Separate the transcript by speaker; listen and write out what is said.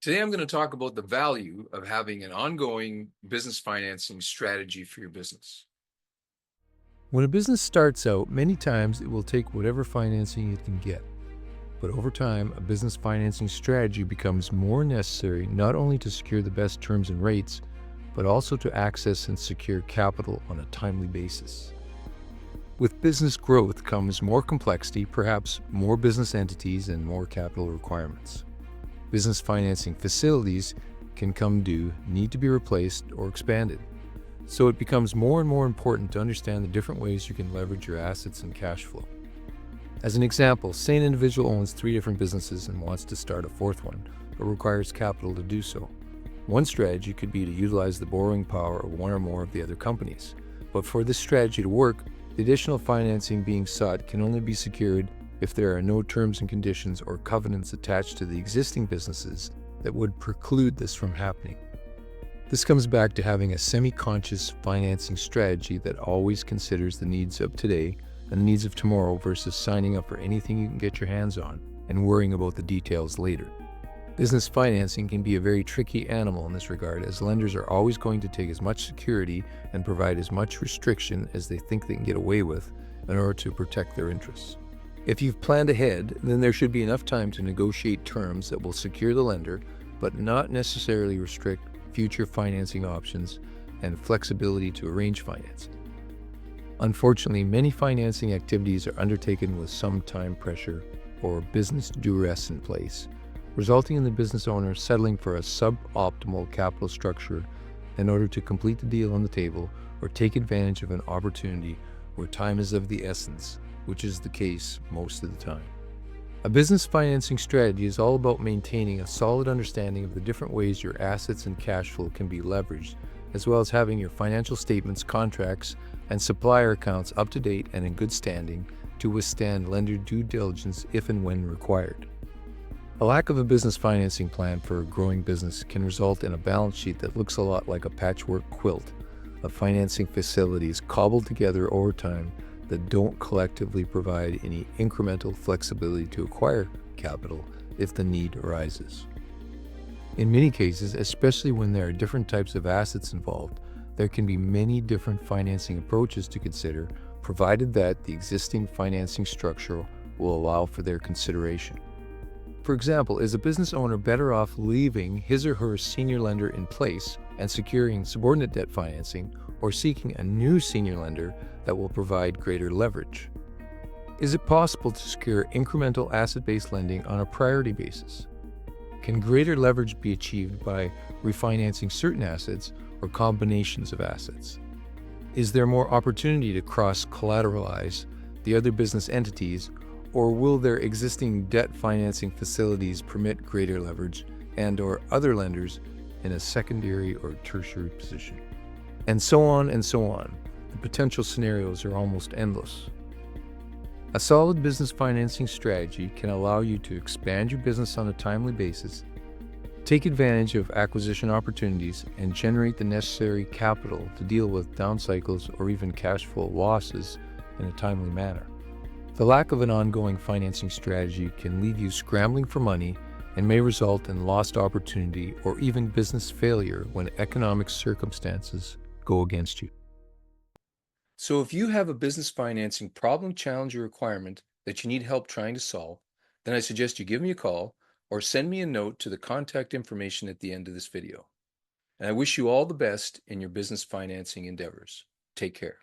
Speaker 1: Today, I'm going to talk about the value of having an ongoing business financing strategy for your business.
Speaker 2: When a business starts out, many times it will take whatever financing it can get. But over time, a business financing strategy becomes more necessary not only to secure the best terms and rates, but also to access and secure capital on a timely basis. With business growth comes more complexity, perhaps more business entities and more capital requirements. Business financing facilities can come due, need to be replaced, or expanded. So it becomes more and more important to understand the different ways you can leverage your assets and cash flow. As an example, say an individual owns 3 different businesses and wants to start a fourth one, but requires capital to do so. One strategy could be to utilize the borrowing power of one or more of the other companies. But for this strategy to work, the additional financing being sought can only be secured if there are no terms and conditions or covenants attached to the existing businesses that would preclude this from happening. This comes back to having a semi-conscious financing strategy that always considers the needs of today and the needs of tomorrow versus signing up for anything you can get your hands on and worrying about the details later. Business financing can be a very tricky animal in this regard, as lenders are always going to take as much security and provide as much restriction as they think they can get away with in order to protect their interests. If you've planned ahead, then there should be enough time to negotiate terms that will secure the lender, but not necessarily restrict future financing options and flexibility to arrange financing. Unfortunately, many financing activities are undertaken with some time pressure or business duress in place, resulting in the business owner settling for a suboptimal capital structure in order to complete the deal on the table or take advantage of an opportunity where time is of the essence, which is the case most of the time. A business financing strategy is all about maintaining a solid understanding of the different ways your assets and cash flow can be leveraged, as well as having your financial statements, contracts, and supplier accounts up to date and in good standing to withstand lender due diligence if and when required. A lack of a business financing plan for a growing business can result in a balance sheet that looks a lot like a patchwork quilt of financing facilities cobbled together over time that don't collectively provide any incremental flexibility to acquire capital if the need arises. In many cases, especially when there are different types of assets involved, there can be many different financing approaches to consider, provided that the existing financing structure will allow for their consideration. For example, is a business owner better off leaving his or her senior lender in place and securing subordinate debt financing, or seeking a new senior lender that will provide greater leverage? Is it possible to secure incremental asset-based lending on a priority basis? Can greater leverage be achieved by refinancing certain assets or combinations of assets? Is there more opportunity to cross-collateralize the other business entities, or will their existing debt financing facilities permit greater leverage and/or other lenders in a secondary or tertiary position? And so on and so on. The potential scenarios are almost endless. A solid business financing strategy can allow you to expand your business on a timely basis, take advantage of acquisition opportunities, and generate the necessary capital to deal with down cycles or even cash flow losses in a timely manner. The lack of an ongoing financing strategy can leave you scrambling for money and may result in lost opportunity or even business failure when economic circumstances go against you.
Speaker 1: So, if you have a business financing problem, challenge, or requirement that you need help trying to solve, then I suggest you give me a call or send me a note to the contact information at the end of this video. And I wish you all the best in your business financing endeavors. Take care.